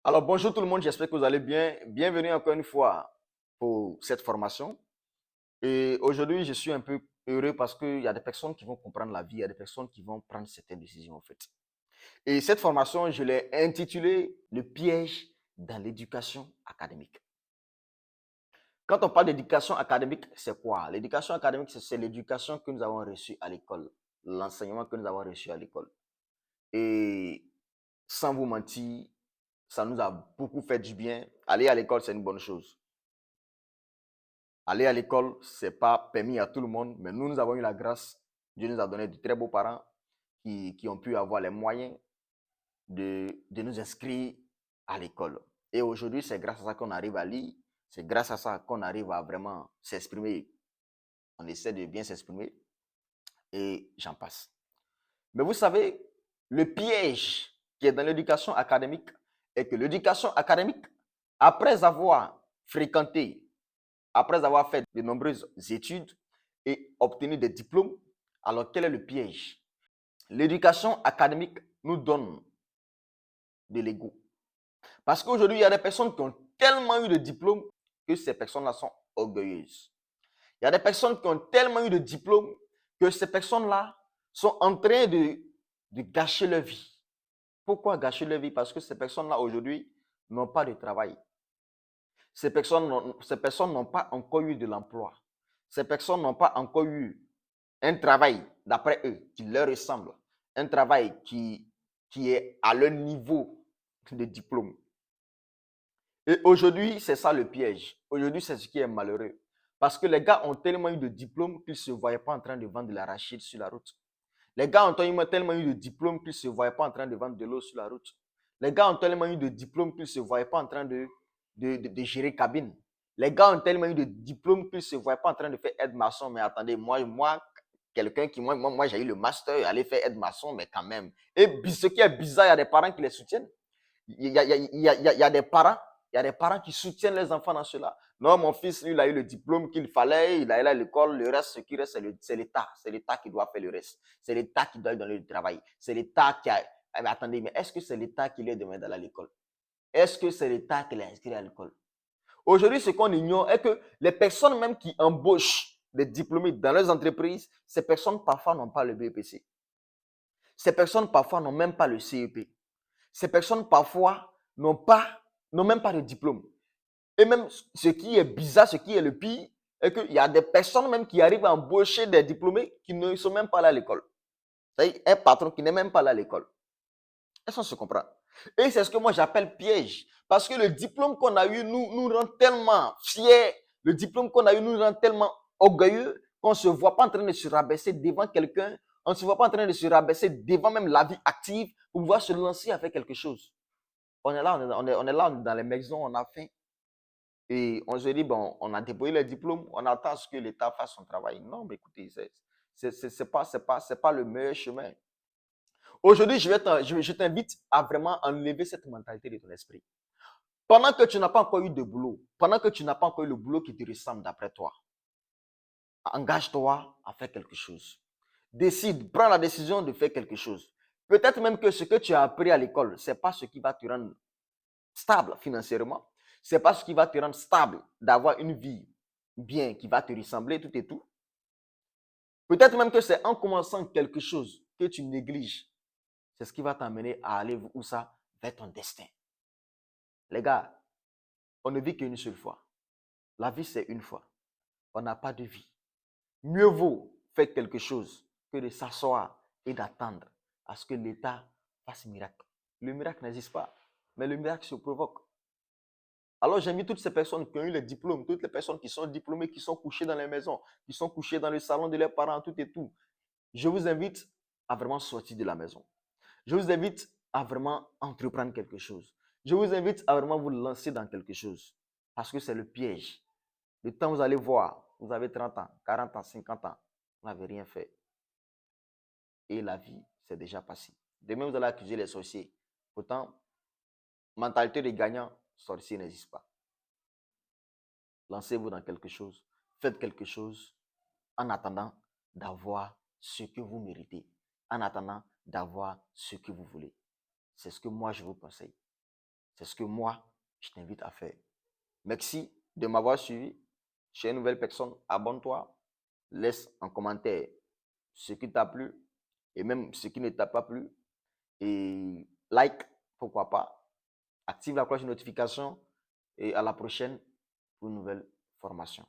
Alors bonjour tout le monde, j'espère que vous allez bien. Bienvenue encore une fois pour cette formation. Et aujourd'hui, je suis un peu heureux parce qu'il y a des personnes qui vont comprendre la vie, il y a des personnes qui vont prendre certaines décisions en fait. Et cette formation, je l'ai intitulée Le piège dans l'éducation académique. Quand on parle d'éducation académique, c'est quoi? L'éducation académique, c'est l'éducation que nous avons reçue à l'école, l'enseignement que nous avons reçu à l'école. Et sans vous mentir, ça nous a beaucoup fait du bien. Aller à l'école, c'est une bonne chose. Aller à l'école, ce n'est pas permis à tout le monde, mais nous avons eu la grâce. Dieu nous a donné de très beaux parents qui ont pu avoir les moyens de nous inscrire à l'école. Et aujourd'hui, c'est grâce à ça qu'on arrive à lire, c'est grâce à ça qu'on arrive à vraiment s'exprimer. On essaie de bien s'exprimer et j'en passe. Mais vous savez, le piège qui est dans l'éducation académique est que l'éducation académique, après avoir fréquenté, après avoir fait de nombreuses études et obtenu des diplômes, alors quel est le piège? L'éducation académique nous donne de l'ego. Parce qu'aujourd'hui, il y a des personnes qui ont tellement eu de diplômes que ces personnes-là sont orgueilleuses. Il y a des personnes qui ont tellement eu de diplômes que ces personnes-là sont en train de gâcher leur vie. Pourquoi gâcher leur vie? Parce que ces personnes-là, aujourd'hui, n'ont pas de travail. Ces personnes n'ont pas encore eu de l'emploi. Ces personnes n'ont pas encore eu un travail, d'après eux, qui leur ressemble. Un travail qui est à leur niveau de diplôme. Et aujourd'hui, c'est ça le piège. Aujourd'hui, c'est ce qui est malheureux. Parce que les gars ont tellement eu de diplômes qu'ils ne se voyaient pas en train de vendre de l'arachide sur la route. Les gars ont tellement eu de diplômes qu'ils ne se voyaient pas en train de vendre de l'eau sur la route. Les gars ont tellement eu de diplômes qu'ils ne se voyaient pas en train de gérer cabine. Les gars ont tellement eu de diplômes qu'ils ne se voyaient pas en train de faire aide-maçon. Mais attendez, moi quelqu'un qui, moi j'ai eu le master, aller faire aide-maçon, mais quand même. Et ce qui est bizarre, il y a des parents qui les soutiennent. Il y a des parents, il y a des parents qui soutiennent les enfants dans cela. Non, mon fils, lui, il a eu le diplôme qu'il fallait, il a allé à l'école, le reste, ce qui reste, c'est l'État. C'est l'État qui doit faire le reste. C'est l'État qui doit lui donner le travail. C'est l'État qui a. Mais attendez, mais est-ce que c'est l'État qui lui demande d'aller à l'école? Est-ce que c'est l'État qui l'a inscrit à l'école? Aujourd'hui, ce qu'on ignore est que les personnes même qui embauchent des diplômés dans leurs entreprises, ces personnes parfois n'ont pas le BEPC. Ces personnes parfois n'ont même pas le CEP. Ces personnes parfois n'ont même pas de diplôme. Et même ce qui est bizarre, ce qui est le pire, est qu'il y a des personnes même qui arrivent à embaucher des diplômés qui ne sont même pas là à l'école. C'est-à-dire un patron qui n'est même pas là à l'école. Est-ce qu'on se comprend? Et c'est ce que moi j'appelle piège. Parce que le diplôme qu'on a eu nous rend tellement fiers, le diplôme qu'on a eu nous rend tellement orgueilleux qu'on ne se voit pas en train de se rabaisser devant quelqu'un, on ne se voit pas en train de se rabaisser devant même la vie active pour pouvoir se lancer à faire quelque chose. On est là, on est là dans les maisons, on a faim. Et on se dit, bon, on a déployé les diplômes, on attend à ce que l'État fasse son travail. Non, mais écoutez, c'est pas le meilleur chemin. Aujourd'hui, je t'invite à vraiment enlever cette mentalité de ton esprit. Pendant que tu n'as pas encore eu de boulot, pendant que tu n'as pas encore eu le boulot qui te ressemble d'après toi, engage-toi à faire quelque chose. Décide, prends la décision de faire quelque chose. Peut-être même que ce que tu as appris à l'école, ce n'est pas ce qui va te rendre stable financièrement. Ce n'est pas ce qui va te rendre stable d'avoir une vie bien, qui va te ressembler, tout et tout. Peut-être même que c'est en commençant quelque chose que tu négliges. C'est ce qui va t'amener à aller où ça? Vers ton destin. Les gars, on ne vit qu'une seule fois. La vie, c'est une fois. On n'a pas de vie. Mieux vaut faire quelque chose que de s'asseoir et d'attendre à ce que l'État fasse miracle. Le miracle n'existe pas, mais le miracle se provoque. Alors j'invite toutes ces personnes qui ont eu les diplômes, toutes les personnes qui sont diplômées, qui sont couchées dans les maisons, qui sont couchées dans le salon de leurs parents, tout et tout. Je vous invite à vraiment sortir de la maison. Je vous invite à vraiment entreprendre quelque chose. Je vous invite à vraiment vous lancer dans quelque chose. Parce que c'est le piège. Le temps, vous allez voir, vous avez 30 ans, 40 ans, 50 ans, vous n'avez rien fait. Et la vie, c'est déjà passé. Demain, vous allez accuser les sorciers. Pourtant, mentalité de gagnant, sorcier n'existe pas. Lancez-vous dans quelque chose. Faites quelque chose en attendant d'avoir ce que vous méritez. En attendant d'avoir ce que vous voulez. C'est ce que moi, je vous conseille. C'est ce que moi, je t'invite à faire. Merci de m'avoir suivi. Si tu es une nouvelle personne, abonne-toi. Laisse en commentaire ce qui t'a plu et même ce qui ne t'a pas plu. Et like, pourquoi pas. Active la cloche de notification et à la prochaine pour une nouvelle formation.